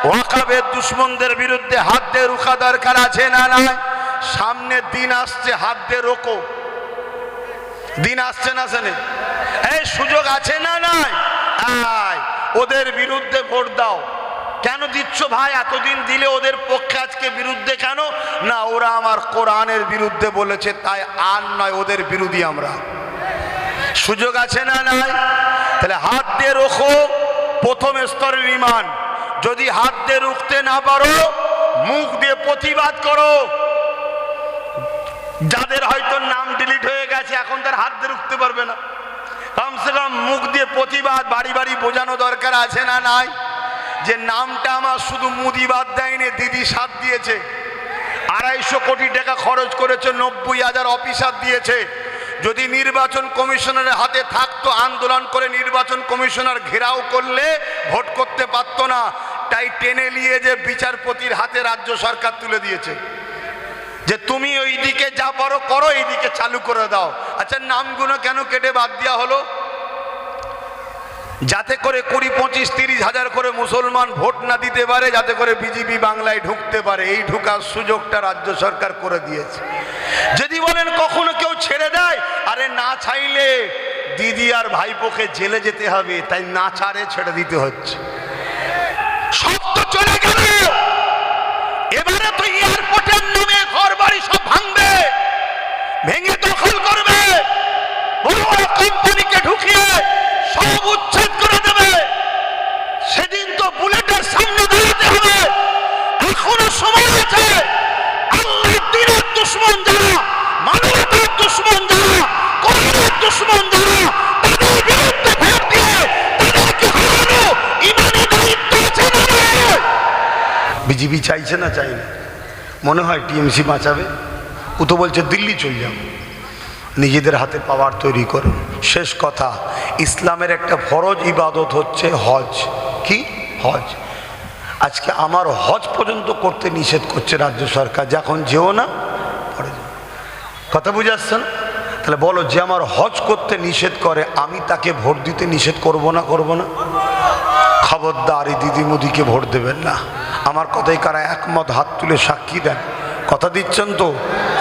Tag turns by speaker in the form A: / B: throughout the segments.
A: ওয়াকাবের দুশ্মনদের বিরুদ্ধে হাত দিয়ে রুখা দরকার আছে না নাই? সামনে দিন আসছে, হাত দিয়ে রোকো। দিন আসছে না সেনে, এই সুযোগ আছে না নাই? ওদের বিরুদ্ধে ভোট দাও। কেন দিচ্ছ ভাই? এতদিন দিলে ওদের পক্ষে, আজকে বিরুদ্ধে কেন? না, ওরা আমার কোরআনের বিরুদ্ধে বলেছে, তাই আর নয়, ওদের বিরোধী আমরা। সুযোগ আছে না নাই? তাহলে হাত দিয়ে রোখো, প্রথম স্তরের ঈমান। যদি হাত দিয়ে রুখতে না পারো, মুখ দিয়ে প্রতিবাদ করো। যাদের হয়তো নাম ডিলিট হয়ে গেছে, এখন তার হাত দিয়ে রুখতে পারবে না, কমসে কম মুখ দিয়ে প্রতিবাদ বাড়ি বাড়ি বোঝানো দরকার আছে না নাই? যে নামটা আমার শুধু মুদিবাদ দেয়নি, দিদি সাথ দিয়েছে, 250 কোটি টাকা খরচ করেছে, 90,000 অফিসার দিয়েছে। যদি নির্বাচন কমিশনারের হাতে থাকতো, আন্দোলন করে নির্বাচন কমিশনার ঘেরাও করলে ভোট করতে পারতো না। তাই টেনে নিয়ে যে বিচারপতির হাতে রাজ্য সরকার তুলে দিয়েছে, যে তুমি ওই দিকে যা পারো করো, এই দিকে চালু করে দাও। আচ্ছা, নামগুলো কেন কেটে বাদ দেওয়া হলো? যাতে করে 20, 25, 30 হাজার করে মুসলমান ভোট না দিতে পারে, যাতে করে বিজেপি বাংলায় ঢুকতে পারে। এই ঢুকার সুযোগটা রাজ্য সরকার করে দিয়েছে। যদি বলেন কখনো কেউ ছেড়ে দেয়, আরে না চাইলে দিদি আর ভাইপোকে জেলে যেতে হবে, তাই না ছাড়ে ছেড়ে দিতে হচ্ছে। সব তো চলে গেল, এবারে তো এয়ারপোর্টের নামে ঘর বাড়ি সব ভাঙবে, ভেঙে দখল করবে, বড় বড় কোম্পানিকে ঢুকিয়ে সব উচ্ছেদ করে দেবে। সেদিন তো বুলেটের সামনে দাঁড়াতে হবে। এখনো সময় আছে। আল্লাহর দ্বীনের দুশমন যারা, মানবতার দুশমন যারা, কোরআনের দুশমন যারা, তাদের বিরুদ্ধে ভোট দিয়ে তাদেরকে হারানো ইমানি দায়িত্ব আছে না? বিজেপি চাইছে না? চাই না। মনে হয় টিএমসি বাঁচাবে। ও তো বলছে দিল্লি চলে যাও, নিজেদের হাতে পাওয়ার তৈরি করো। শেষ কথা, ইসলামের একটা ফরজ ইবাদত হচ্ছে হজ। কি? হজ। আজকে আমার হজ পর্যন্ত করতে নিষেধ করছে রাজ্য সরকার, যখন যেও না, পরে যাও। কথা বুঝে আসছেন? তাহলে বলো, যে আমার হজ করতে নিষেধ করে, আমি তাকে ভোট দিতে নিষেধ করব না? করব না? খবরদার এই দিদি মোদিকে ভোট দেবেন না। আমার কথাই কারা একমত? হাত তুলে সাক্ষী দেন। কথা দিচ্ছেন তো?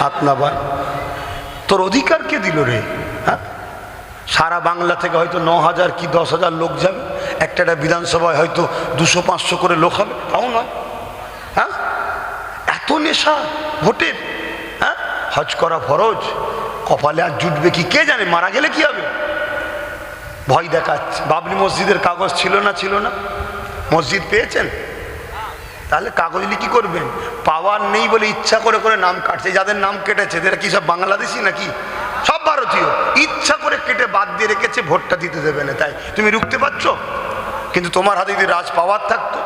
A: হাত না বান। তোর অধিকার কে দিল রে? হ্যাঁ, সারা বাংলা থেকে হয়তো 9,000 কি 10,000 লোক যাবে, একটা বিধানসভায় হয়তো 200-500 করে লোক হবে, তাও নয়। হ্যাঁ, এত নেশা ভোটের। হ্যাঁ, হজ করা ফরজ, কপালে আর জুটবে কি কে জানে, মারা গেলে কি হবে? ভয় দেখাচ্ছে। বাবরি মসজিদের কাগজ ছিল না? ছিল না? মসজিদ পেয়েছেন? তাহলে কাগজ নিয়ে কি করবেন? পাওয়ার নেই বলে ইচ্ছা করে করে নাম কাটছে। যাদের নাম কেটেছে এরা কি সব বাংলাদেশি নাকি? সব ভারতীয়। ইচ্ছা করে কেটে বাদ দিয়ে রেখেছে, ভোটটা দিতে দেবে না। তাই তুমি রুখতে পারছো? কিন্তু তোমার হাতে যদি রাজ পাওয়ার থাকতো,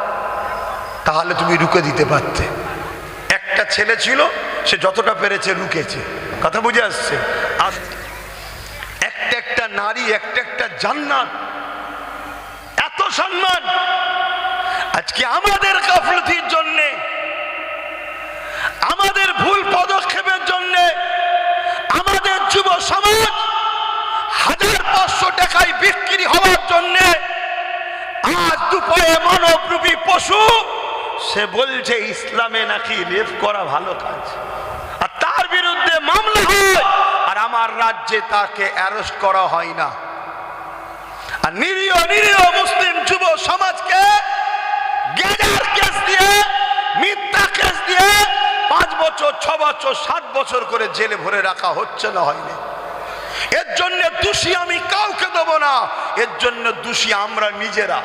A: তাহলে তুমি রুখে দিতে পারতে। একটা ছেলে ছিল, সে যতটা পেরেছে রুখেছে। কথা বুঝে আসছে? আর একটা একটা নারী, একটা একটা জান্নাত, এত সম্মান। আজকে আমাদের গাফলতির জন্য, আমাদের ভুল পদক্ষেপের জন্য আমাদের যুব সমাজ 1500 টাকায় বিক্রি হওয়ার জন্য আজ দুপায়ে মানবরূপী পশু, সে বলছে ইসলামে নাকি রেপ করা ভালো কাজ, আর তার বিরুদ্ধে মামলা হয়, আর আমার রাজ্যে তাকে অ্যারেস্ট করা হয় না। আর নিরীহ নিরীহ মুসলিম যুব সমাজকে গেজার কেস দিয়ে, মিথ্যা কেস দিয়ে 5 বছর, 6 বছর, 7 বছর করে জেলে ভরে রাখা হচ্ছে না? হয়নি। এর জন্য দোষী আমি কাউকে দেব না, এর জন্য দোষী আমরা নিজেরা।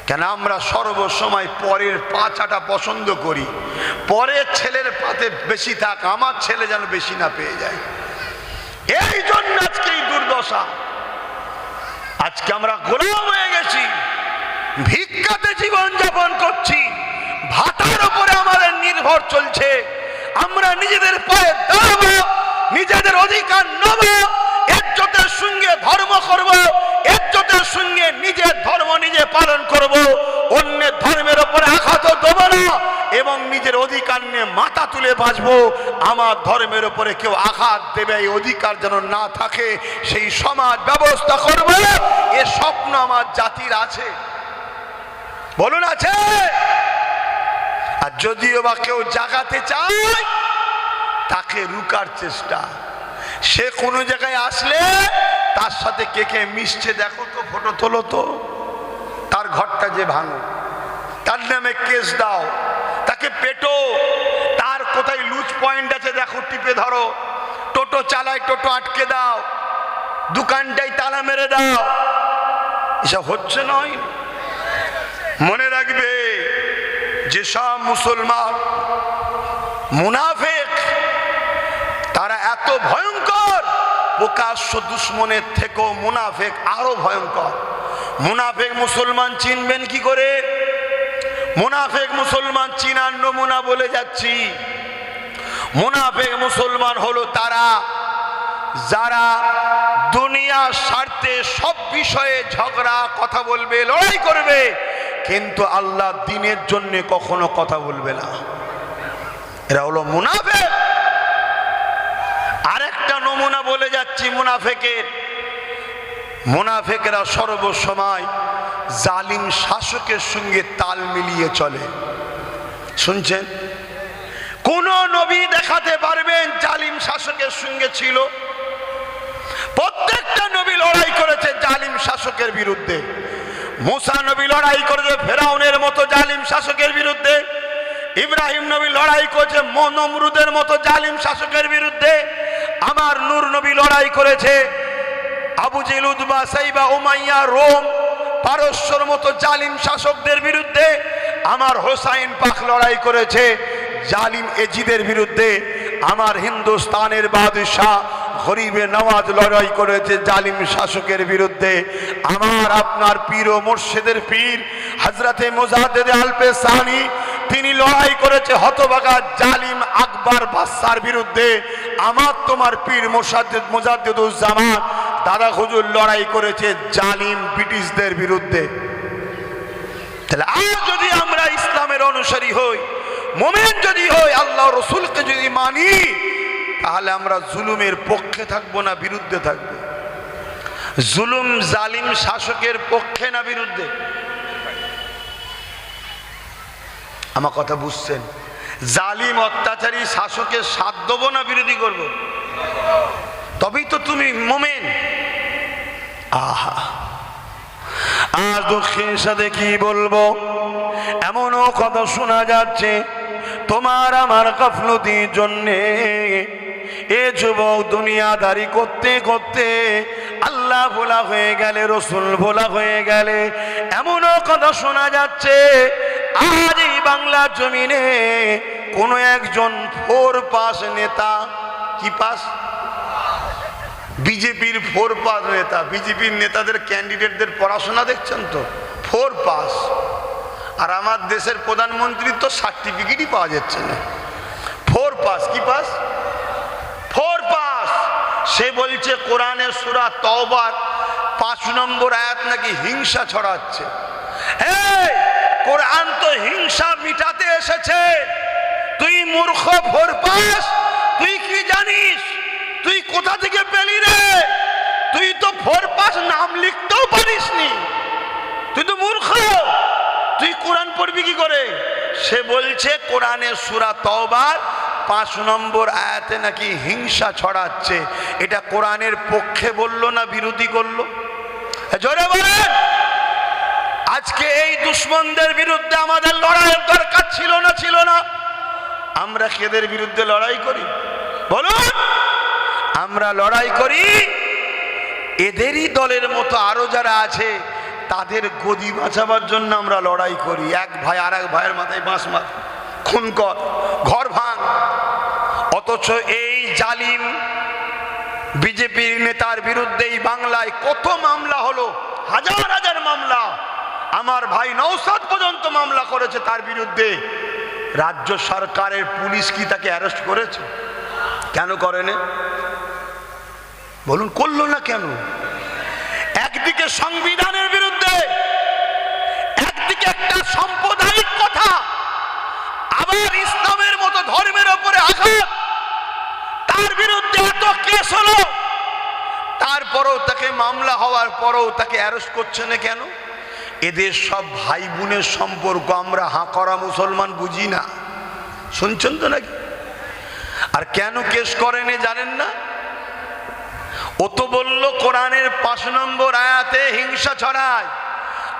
A: কেন? আমরা সর্বসময় পরের পা চাটা পছন্দ করি। পরের ছেলের পাতে বেশি থাক, আমার ছেলে যেন বেশি না পেয়ে যায়। এই জন্য আজকে এই দুর্দশা। আজকে আমরা গোলাম হয়ে গেছি, ভিক্ষাতে জীবন যাপন করছি, ভাতার উপরে আমাদের নির্ভর চলছে। আমরা নিজেদের পায়ে দাঁড়াবো, নিজেদের অধিকার নেব, ইজ্জতের সঙ্গে ধর্ম করব, ইজ্জতের সঙ্গে নিজের ধর্ম নিজে পালন করব, অন্যের ধর্মের উপরে আঘাত দেব না, এবং নিজের অধিকার নিয়ে মাথা তুলে বাঁচবো। আমার ধর্মের উপরে কেউ আঘাত দেবে, এই অধিকার যেন না থাকে, সেই সমাজ ব্যবস্থা করব। এ স্বপ্ন আমার জাতির আছে। বলুন আছে? আর যদিও বা কেউ জাগাতে চায় তাকে রুকার চেষ্টা। সে কোনো জায়গায় আসলে তার সাথে কে কে মিশছে দেখো তো, ফটো তোলো তো, তার ঘরটা যে ভাঙো, তার নামে কেস দাও, তাকে পেটো, তার কোথায় লুজ পয়েন্ট আছে দেখো টিপে ধরো, টোটো চালায় টোটো আটকে দাও, দোকানটাই তালা মেরে দাও। এসব হচ্ছে নয়। মনে রাখবে যেসব মুসলমান মুনাফিক তারা এত ভয়ঙ্কর, প্রকাশ্য দুশ্মনের থেকেও মুনাফিক আরো ভয়ঙ্কর। মুনাফিক মুসলমান চিনবেন কি করে? মুনাফিক মুসলমান চিনার নমুনা বলে যাচ্ছি। মুনাফিক মুসলমান হলো তারা যারা দুনিয়ার স্বার্থে সব বিষয়ে ঝগড়া কথা বলবে, লড়াই করবে, কিন্তু আল্লাহ দ্বীনের জন্য কখনো কথা বলবে না। এরা হলো মুনাফিক। আরেকটা নমুনা বলে যাচ্ছি মুনাফিকের। মুনাফিকরা সর্বসময় জালিম শাসকের সঙ্গে তাল মিলিয়ে চলে। শুনছেন? কোন নবী দেখাতে পারবেন জালিম শাসকের সঙ্গে ছিল? প্রত্যেকটা নবী লড়াই করেছে জালিম শাসকের বিরুদ্ধে। মুসা নবী লড়াই করেছে ফেরাউনের মতো জালিম শাসকের বিরুদ্ধে। ইব্রাহিম নবী লড়াই করেছে নমরুদের মতো জালিম শাসকের বিরুদ্ধে। আমার নূর নবী লড়াই করেছে আবু জেহেল, উতবা, সাইবা, উমাইয়া, রোম, পারস্যর মতো জালিম শাসকদের বিরুদ্ধে। আমার হোসাইন পাক লড়াই করেছে জালিম এজিদের বিরুদ্ধে। আমার হিন্দুস্তানের বাদশাহ গরিবে নওয়াজ লড়াই করেছে জালিম শাসকের বিরুদ্ধে। আমার আপনার পীর ও মুর্শিদের পীর হযরতে মুজাদ্দিদ আলপে সানি তিনি লড়াই করেছে হতভাগা জালিম আকবর বাদশার বিরুদ্ধে। আমার তোমার পীর মুজাদ্দিদুজ্জামান দাদা হুজুর লড়াই করেছে জালিম ব্রিটিশদের বিরুদ্ধে। তাহলে আর যদি আমরা ইসলামের অনুসারী হই, মুমিন যদি হই, আল্লাহ রাসূলকে যদি মানি, তাহলে আমরা জুলুমের পক্ষে থাকবো না বিরুদ্ধে থাকবো? জুলুম জালিম শাসকের পক্ষে না বিরুদ্ধে? আমার কথা বুঝছেন? জালিম অত্যাচারী শাসকের সাথ দেবো না বিরোধী করব? তবেই তো তুমি মুমিন। আহা, আর দুঃখের সাথে কি বলবো, এমনও কথা শোনা যাচ্ছে তোমার আমার গাফলতির জন্যে এ যুবক দুনিয়াদারি করতে করতে আল্লাহ ভোলা হয়ে গেলে, রসুল ভোলা হয়ে গেলে। এমনও কথা শোনা যাচ্ছে আজ এই বাংলার জমিনে কোন একজন 4 পাস নেতা, কি পাস? বিজেপির 4 পাস নেতা। বিজেপির নেতাদের ক্যান্ডিডেটদের পড়াশোনা দেখছেন তো, 4 পাস। আর আমার দেশের প্রধানমন্ত্রীর তো সার্টিফিকেটই পাওয়া যাচ্ছে না। 4 পাস, কি পাস? 4 পাস। সে বলছে কোরআনের সূরা তওবার 5 নম্বর আয়াত নাকি হিংসা ছড়াচ্ছে। এই কোরআন তো হিংসা মিটাতে এসেছে। তুই মূর্খ 4 পাস, তুই কি জানিস? তুই কোথা থেকে পেলি রে? তুই তো 4 পাস নাম লিখতেও পারিসনি, তুই তো মূর্খ। তুই কোরআন পড়বি কি করে? সে বলছে কোরআনের সূরা তওবার 5 নম্বর আয়াতে নাকি হিংসা ছড়াচ্ছে। এটা কোরআনের পক্ষে বললো না বিরোধী করলো? জোরে বলেন। আজকে এই দুশ্মনদের বিরুদ্ধে আমাদের লড়াইয়ের দরকার ছিল না? ছিল না? আমরা এদের বিরুদ্ধে লড়াই করি? বলুন, আমরা লড়াই করি এদেরই দলের মতো আরো যারা আছে তাদের গদি বাঁচাবার জন্য আমরা লড়াই করি। এক ভাই আর এক ভাইয়ের মাথায় বাঁশ মার, খুন কর, ঘর ভাঙ। অথচ এই জালিম বিজেপির নেতার বিরুদ্ধে এই বাংলায় কত মামলা হলো, হাজার হাজার মামলা। আমার ভাই নওশাদ পর্যন্ত মামলা করেছে তার বিরুদ্ধে। রাজ্য সরকারের পুলিশ কি তাকে অ্যারেস্ট করেছে? কেন করেনি? বলুন, করলো না কেন? একদিকে সংবিধানের বিরুদ্ধে, একদিকে একটা সাম্প্রদায়িক কথা, আবার ইসলামের মতো ধর্মের উপরে আঘাত, তার বিরুদ্ধে এত কেস হলো, তারপরেও তাকে মামলা হওয়ার পরেও তাকে অ্যারেস্ট করছে না কেন? এদের সব ভাই বোনের সম্পর্ক আমরা হাঁ করা মুসলমান বুঝি না। শুনছেন তো নাকি? আর কেন কেস করেনি জানেন না? ও তো বলল কোরআনের 5 নম্বর আয়াতে হিংসা ছড়ায়।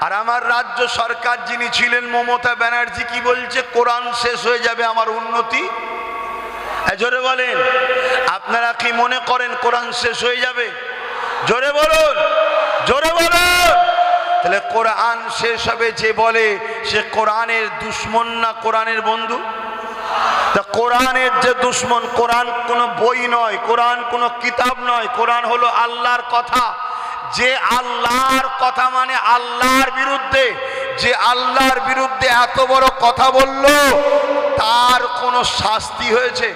A: আর আমার রাজ্য সরকার যিনি ছিলেন মমতা ব্যানার্জি কি বলছে? কোরআন শেষ হয়ে যাবে আমার উন্নতি। জোরে বলেন, আপনারা কি মনে করেন কোরআন শেষ হয়ে যাবে? জোরে বলুন, জোরে বলুন। তাহলে কোরআন শেষ হবে যে বলে সে কোরআনের দুশ্মন না কোরআনের বন্ধু? তা কোরআনের যে দুশ্মন, কোরআন কোনো বই নয়, কোরআন কোনো কিতাব নয়, কোরআন হলো আল্লাহর কথা। যে আল্লাহর কথা মানে আল্লাহর বিরুদ্ধে, যে আল্লাহর বিরুদ্ধে এত বড় কথা বলল তার কোনো শাস্তি হয়েছে?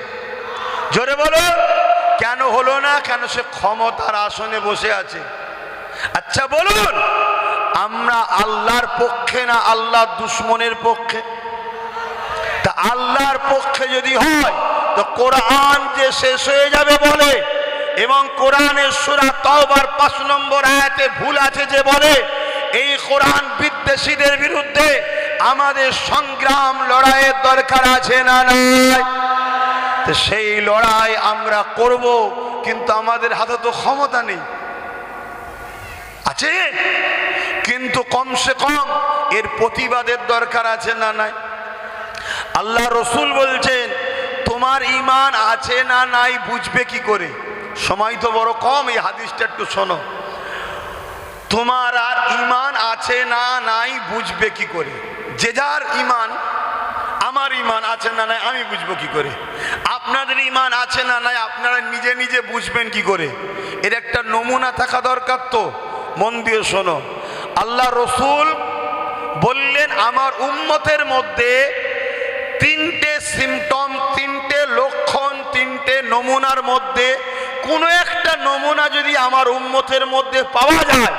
A: জোরে বলো, কেন হলো না? কেন সে ক্ষমতার আসনে বসে আছে। আচ্ছা বলুন, আমরা আল্লাহর পক্ষে না আল্লাহর দুশ্মনের পক্ষে? তা আল্লাহর পক্ষে যদি হয় তো কোরআন যে শেষ হয়ে যাবে বলে, এবং কোরআনের সূরা তাওবার 5 নম্বর আয়াতে ভুল আছে যে বলে এই কোরআন বিদ্বেষীদের বিরুদ্ধে আমাদের সংগ্রাম লড়াইয়ের দরকার আছে না নাই? তো সেই লড়াই আমরা করব, কিন্তু আমাদের হাতে তো ক্ষমতা নেই। আছে, কিন্তু কমসে কম এর প্রতিবাদের দরকার আছে না নাই? আল্লাহ রসুল বলছেন তোমার ঈমান আছে না নাই বুঝবে কি করে? সময় তো বড় কম, এই হাদিসটা একটু শোনো। তোমার আর ঈমান আছে না নাই বুঝবে কি করে? যে যার ঈমান, আমার ঈমান আছে না নাই আমি বুঝবো কি করে? আপনাদের ঈমান আছে না নাই আপনারা নিজে নিজে বুঝবেন কি করে? এর একটা নমুনা থাকা দরকার। তো মন দিয়ে শোনো, আল্লাহ রসুল বললেন আমার উম্মতের মধ্যে 3টে সিমটম, 3টে লক্ষণ, 3টে নমুনার মধ্যে কোনো একটা নমুনা যদি আমার উম্মতের মধ্যে পাওয়া যায়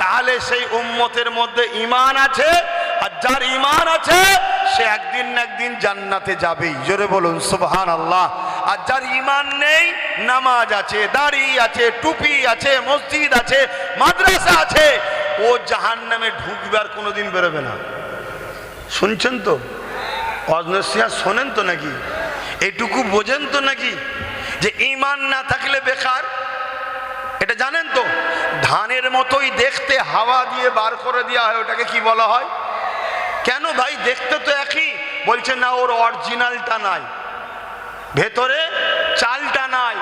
A: তাহলে সেই উম্মতের মধ্যে ঈমান আছে, আর যার ঈমান আছে সে একদিন না একদিন জান্নাতে যাবেই। জোরে বলুন সুবহানাল্লাহ। আর যার ঈমান নেই, নামাজ আছে, দাড়ি আছে, টুপি আছে, মসজিদ আছে, মাদ্রাসা আছে, ও জাহান্নামে ঢুকবে আর কোনোদিন বেরোবে না। শুনছেন তো? অজনসিয়া শোনেন তো নাকি? এইটুকু বোঝেন তো নাকি যে ঈমান না থাকলে বেকার? এটা জানেন তো? ধানের মতোই দেখতে, হাওয়া দিয়ে বার করে দেওয়া হয়, ওটাকে কি বলা হয়? কেন ভাই, দেখতে তো একই। বলছে না, ওর অরিজিনালটা নাই, ভেতরে চালটা নাই।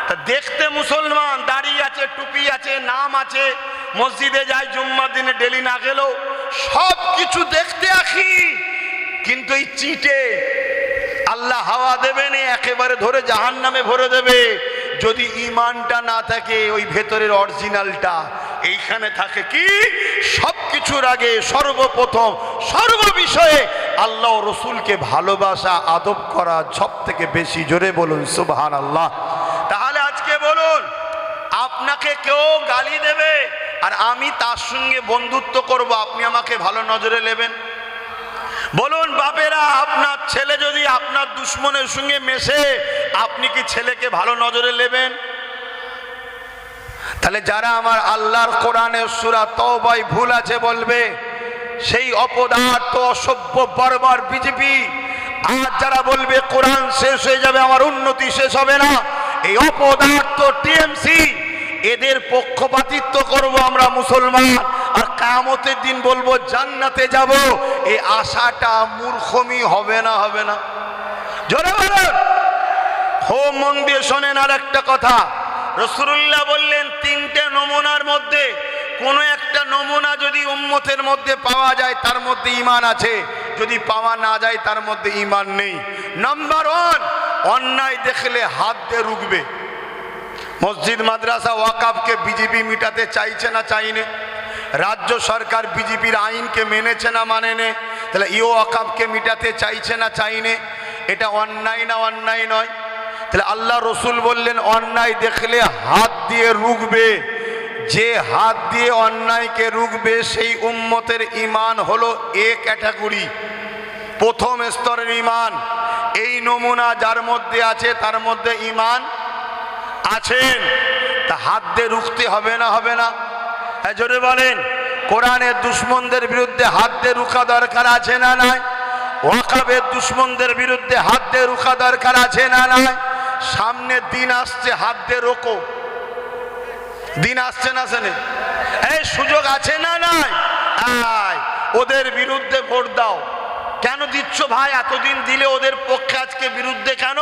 A: তা দেখতে মুসলমান, দাড়ি আছে, টুপি আছে, নাম আছে, মসজিদে যায় জুম্মার দিনে ডেলি না গেলেও সব কিছু দেখতে একই, কিন্তু এই চিটে আল্লাহ হাওয়া দেবেন, একেবারে ধরে জাহান্নামে ভরে দেবে। যদি ঈমানটা না থাকে, ওই ভেতরের অরিজিনালটা এইখানে থাকে, কি সব কিছুর আগে সর্বপ্রথম সর্ববিষয়ে আল্লাহ রসুলকে ভালোবাসা, আদব করা সব থেকে বেশি। জোরে বলুন সুবহানাল্লাহ। তাহলে আজকে বলুন, আপনাকে কেউ গালি দেবে আর আমি তার সঙ্গে বন্ধুত্ব করব, আপনি আমাকে ভালো নজরে নেবেন? বলুন বাপেরা, আপনার ছেলে যদি আপনার দুশ্মনের সঙ্গে মেশে, আপনি কি ছেলেকে ভালো নজরে নেবেন? তাহলে যারা আমার আল্লাহর কোরআনের সূরা তাওবায় ভুল আছে বলবে, সেই অপদার্থ অসভ্য বর্বর বিজেপি, আর যারা বলবে কোরআন শেষ হয়ে যাবে আমার উন্নতি শেষ হবে না, এই অপদার্থ টিএমসি, এদের পক্ষপাতিত্ব করব আমরা মুসলমান, আর কিয়ামতের দিন বলবো জান্নাতে যাব। এই আশাটা মূর্খমি হবে না? হবে না? জোরে বলুন। খুব মন দিয়ে শোনেন আর একটা কথা। রাসূলুল্লাহ বললেন 3টে নমুনার মধ্যে কোনো একটা নমুনা যদি উম্মতের মধ্যে পাওয়া যায় তার মধ্যে ঈমান আছে, যদি পাওয়া না যায় তার মধ্যে ঈমান নেই। নাম্বার 1, অন্যায় দেখলে হাত দিয়ে রুখবে। মসজিদ মাদ্রাসা ওয়াকাফকে বিজেপি মিটাতে চাইছে না চাইনে? রাজ্য সরকার বিজেপির আইনকে মেনেছে না মানেনে? তাহলে ওয়াকাফকে মিটাতে চাইছে না চাইনে? এটা অন্যায় না অন্যায় নয়? তাহলে আল্লাহ রসুল বললেন অন্যায় দেখলে হাত দিয়ে রুখবে। যে হাত দিয়ে অন্যায়কে রুখবে সেই উম্মতের ঈমান হলো এ ক্যাটাগরি, প্রথম স্তরের ঈমান। এই নমুনা যার মধ্যে আছে তার মধ্যে ঈমান আছেন, তা হাত দিয়ে রুখতে হবে না? হবে না? হ্যাঁ জোরে বলেন। কোরআনের দুশ্মনদের বিরুদ্ধে হাত দিয়ে রুখা দরকার আছে না নাই? ওয়াকাবের দুশ্মনদের বিরুদ্ধে হাত দিয়ে রুখা দরকার আছে না নাই? সামনে দিন আসছে, হাত দিয়ে রোকো। দিন আসছে না সেনে, এই সুযোগ আছে না নাই? ওদের বিরুদ্ধে ভোট দাও। কেন দিচ্ছ ভাই? এতদিন দিলে ওদের পক্ষে, আজকে বিরুদ্ধে কেন?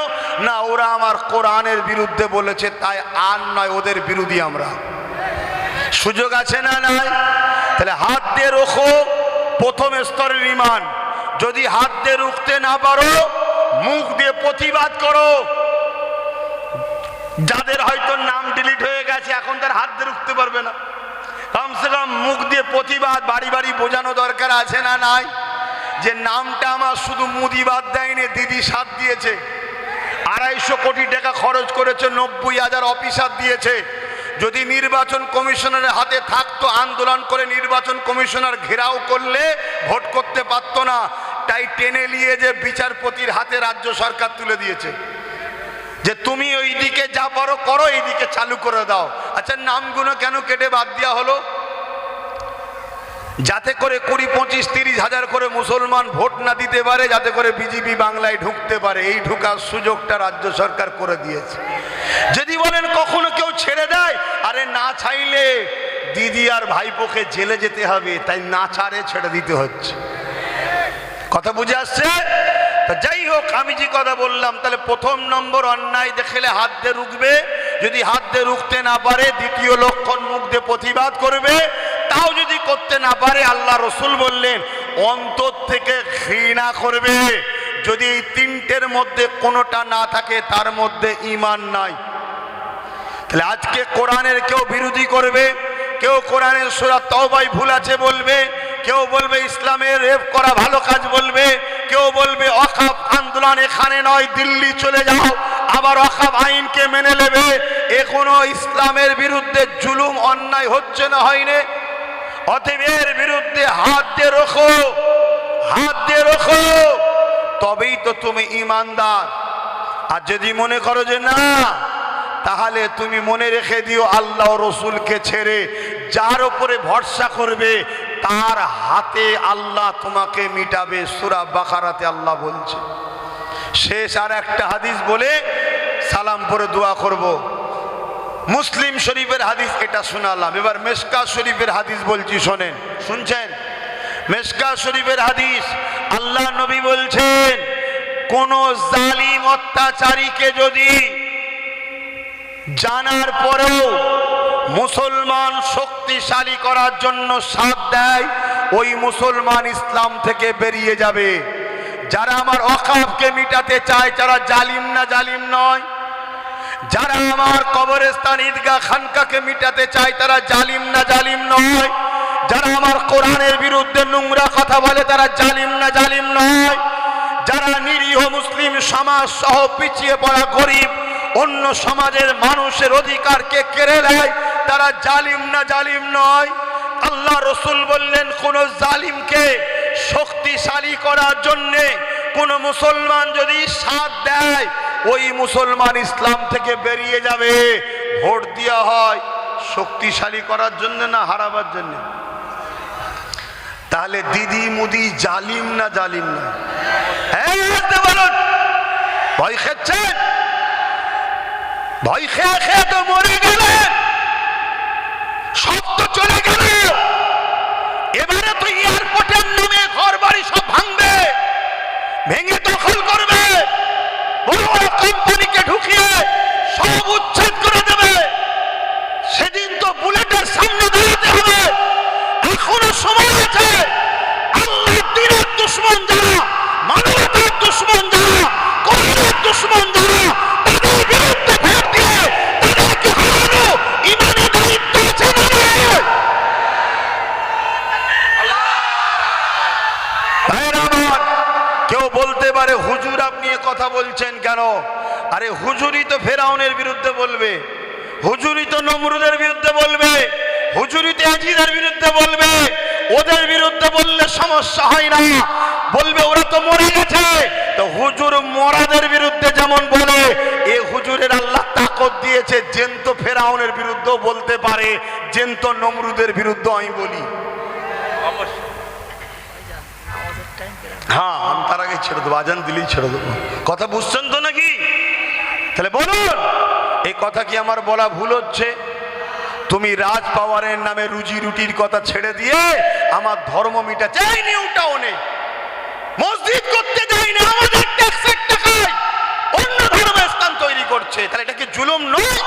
A: না, ওরা আমার কোরআনের বিরুদ্ধে বলেছে, তাই আর নয়, ওদের বিরোধী আমরা। সুযোগ আছে না নাই? তাহলে হাত দিয়ে রোখো, প্রথম স্তরের ঈমান। যদি হাত দিয়ে রুখতে না পারো, মুখ দিয়ে প্রতিবাদ করো। যাদের হয়তো নাম ডিলিট হয়ে গেছে, এখন তার হাত দিয়ে রুখতে পারবে না, কমসে কম মুখ দিয়ে প্রতিবাদ বাড়ি বাড়ি বোঝানো দরকার আছে না নাই? যে নামটা আমার শুধু মুদিবাদ দেয়নি, দিদি সাথ দিয়েছে, 250 কোটি টাকা খরচ করেছে, 90,000 অফিসার দিয়েছে। যদি নির্বাচন কমিশনারের হাতে থাকতো, আন্দোলন করে নির্বাচন কমিশনার ঘেরাও করলে ভোট করতে পারত না। তাই টেনে নিয়ে যে বিচারপতির হাতে রাজ্য সরকার তুলে দিয়েছে, যে তুমি ওই দিকে যা পারো করো, এইদিকে চালু করে দাও। আচ্ছা, নামগুলো কেন কেটে বাদ দেওয়া হলো? যাতে করে 20, 25, 30 হাজার করে মুসলমান ভোট না দিতে পারে, যাতে করে বিজেপি বাংলায় ঢুকতে পারে। এই ঢুকার সুযোগটা রাজ্য সরকার করে দিয়েছে। যদি বলেন কখনো কেউ ছেড়ে দেয়, আরে না চাইলে দিদি আর ভাইপোকে জেলে যেতে হবে, তাই না ছাড়ে ছেড়ে দিতে হচ্ছে। কথা বুঝে আসছে? যাই হোক, আমি যে কথা বললাম, তাহলে প্রথম নম্বর, অন্যায় দেখলে হাত দিয়ে রুখবে। যদি হাত দিয়ে রুখতে না পারে, দ্বিতীয় লক্ষণ, মুখ দিয়ে প্রতিবাদ করবে। তাও যদি করতে না পারে, আল্লাহ রসুল বললেন অন্তর থেকে ঘৃণা করবে। যদি এই তিনটের মধ্যে কোনোটা না থাকে, তার মধ্যে ঈমান নাই। তাহলে আজকে কোরআনের কেউ বিরোধী করবে, কেউ কোরআনের সূরা তাওবায় ভুল আছে বলবে, কেউ বলবে ইসলামের রেপ করা ভালো কাজ বলবে, কেউ বলবে ওয়াকফ আন্দোলন এখানে নয়, দিল্লি চলে যাও, আবার ওয়াকফ আইনকে মেনে নেবে। এখনো ইসলামের বিরুদ্ধে জুলুম অন্যায় হচ্ছে না, হয়নি? অতএব এর বিরুদ্ধে হাত দিয়ে রাখো, হাত দিয়ে রাখো, তবেই তো তুমি ঈমানদার। আর যদি মনে করো যে না, তাহলে তুমি মনে রেখে দিও, আল্লাহ রসুলকে ছেড়ে যার উপরে ভরসা করবে, তার হাতে আল্লাহ তোমাকে মিটাবে। সূরা বাকারাতে আল্লাহ বলছে। শেষ আর একটা হাদিস বলে সালাম পরে দোয়া করব। মুসলিম শরীফের হাদিস এটা শোনালাম, এবার মেশকাত শরীফের হাদিস বলছি, শোনেন। শুনছেন? মেশকাত শরীফের হাদিস, আল্লাহ নবী বলছেন, কোন জালিম অত্যাচারীকে যদি জানার পরেও মুসলমান শক্তিশালী করার জন্য সাথ দেয়, ওই মুসলমান ইসলাম থেকে বেরিয়ে যাবে। যারা আমার ওয়াকফকে মিটাতে চায়, যারা জালিম না জালিম নয়। যারা আমার কবরস্থান, ঈদগাহ, খানকাকে মিটাতে চায়, তারা জালিম না জালিম নয়। যারা আমার কোরআনের বিরুদ্ধে নোংরা কথা বলে, তারা জালিম না জালিম নয়। যারা নিরীহ মুসলিম সমাজ সহ পিছিয়ে পড়া গরিব অন্য সমাজের মানুষের অধিকারকে কেড়ে নেয়, তারা জালিম না জালিম নয়। আল্লাহ রসুল বললেন, কোন জালিমকে শক্তিশালী করার জন্যে কোন মুসলমান যদি সাথ দেয়, ওই মুসলমান ইসলাম থেকে বেরিয়ে যাবে। ভোট দেওয়া হয় শক্তিশালী করার জন্য না হারাবার জন্য? তাহলে দিদি মুদি জালিম না জালিম না? বলুন, ভয় খাচ্ছেন? ভয় খেয়ে খেয়ে তো মরে গেলেন, সব তো চলে গেল। এবারে তো এয়ারপোর্টের নামে ঘর বাড়ি সব ভাঙবে, ভেঙে দখল করবে, বড় বড় কোম্পানিকে ঢুকিয়ে সব উচ্ছেদ করে দেবে। সেদিন তো বুলেটের সামনে দাঁড়াতে হবে। এখনো সময় আছে। আল্লাহর দ্বীনের দুশমন যারা, মানবতার দুশমন যারা, কোরআনের দুশমন যারা, তাদের বিরুদ্ধে ভোট দিয়ে তাদেরকে হারানো ঈমানের দায়িত্ব আছে আমাদের। কেউ বলতে পারে, হুজুর আপনি এ কথা বলছেন কেন? আরে হুজুরই তো ফেরাউনের বিরুদ্ধে বলবে, হুজুরই তো নমরুদের বিরুদ্ধে বলবে, হুজুরই তো আজিদের বিরুদ্ধে বলবে। ওদের বিরুদ্ধে বললে সমস্যা হয় না, বলবে ওরা তো মরে গেছে। তো হুজুর মরাদের বিরুদ্ধে যেমন বলে, এ হুজুরের আল্লাহ তাকত দিয়েছে, জেন্ত ফেরাউনের বিরুদ্ধেও বলতে পারে, জেন্ত নমরুদের বিরুদ্ধে আমি বলি। হ্যাঁ, আমি তার আগে ছেড়ে দেবো, আজান দিলেই ছেড়ে দেবো। কথা বুঝছেন তো নাকি? তাহলে বলুন, এই কথা কি আমার বলা ভুল হচ্ছে? তুমি রাজ পাওয়ারের নামে রুজি রুটির কথা ছেড়ে দিয়ে আমার ধর্ম মিটা চাই নিউ টাউনে মসজিদ করতে যাই না, আমাদের ট্যাক্সের টাকায় অন্য ধর্মের স্থান তৈরি করছে, তাহলে এটা কি জুলুম নয়?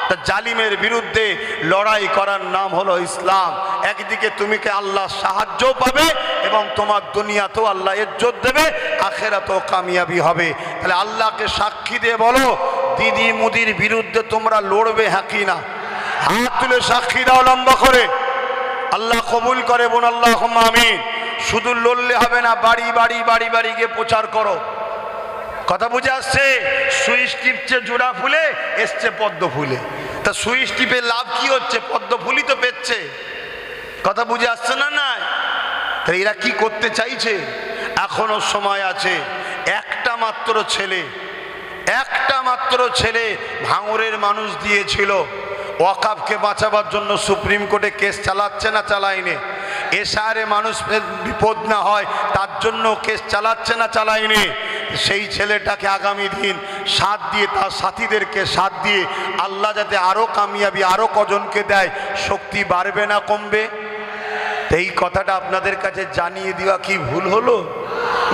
A: তা জালিমের বিরুদ্ধে লড়াই করার নাম হলো ইসলাম। একদিকে তুমি কে আল্লাহ সাহায্য পাবে এবং তোমার দুনিয়াতেও আল্লাহ ইজ্জত দেবে, আখেরাতেও কামিয়াবি হবে। তাহলে আল্লাহকে সাক্ষী দিয়ে বলো, দিদি মুদির বিরুদ্ধে তোমরা লড়বে, হ্যাঁ কি না? হাত তুলে সাক্ষী দাও লম্বা করে, আল্লাহ কবুল করে বোন, আল্লাহুম্মা আমিন। শুধু লড়লে হবে না, বাড়ি বাড়ি বাড়ি বাড়ি গিয়ে প্রচার করো। কথা বুঝে আসছে? সুইচ টিপছে জোড়া ফুলে, এসছে পদ্ম ফুলে। তা সুইচ টিপে লাভ কি হচ্ছে? পদ্ম ফুলই তো পেচ্ছে। কথা বুঝে আসছে না? না, তাই এরা কি করতে চাইছে? এখনো সময় আছে। একটা মাত্র ছেলে ভাঙড়ের মানুষ দিয়েছিল, ওয়াকাফকে বাঁচাবার জন্য সুপ্রিম কোর্টে কেস চালাচ্ছে না চালায়নি? এশারে মানুষ বিপদ না হয় তার জন্য কেস চালাচ্ছে না চালায়নি? সেই ছেলেটাকে আগামী দিন সাথ দিয়ে, তার সাথীদেরকে সাথ দিয়ে আল্লাহ যাতে আরো কামিয়াবি আরো কজনকে দেয়, শক্তি বাড়বে না কমবে? এই কথাটা আপনাদের কাছে জানিয়ে দেওয়া কি ভুল হলো?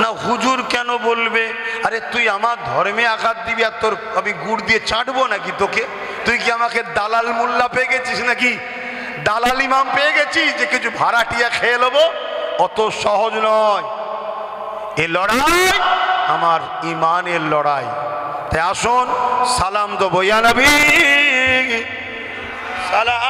A: না হুজুর কেন বলবে? আরে তুই আমার ধর্মে আঘাত দিবি আর তোর আমি গুড় দিয়ে চাটবো নাকি তোকে? তুই কি আমাকে দালাল মোল্লা পেয়ে গেছিস নাকি? দালাল ইমাম পেয়ে গেছিস যে কিছু ভাড়াটিয়া খেয়ে নেবো? অত সহজ নয় এ লড়াই, আমার ইমানের লড়াই। তাই আসুন সালাম দেবো ইয়া নবী সালাম।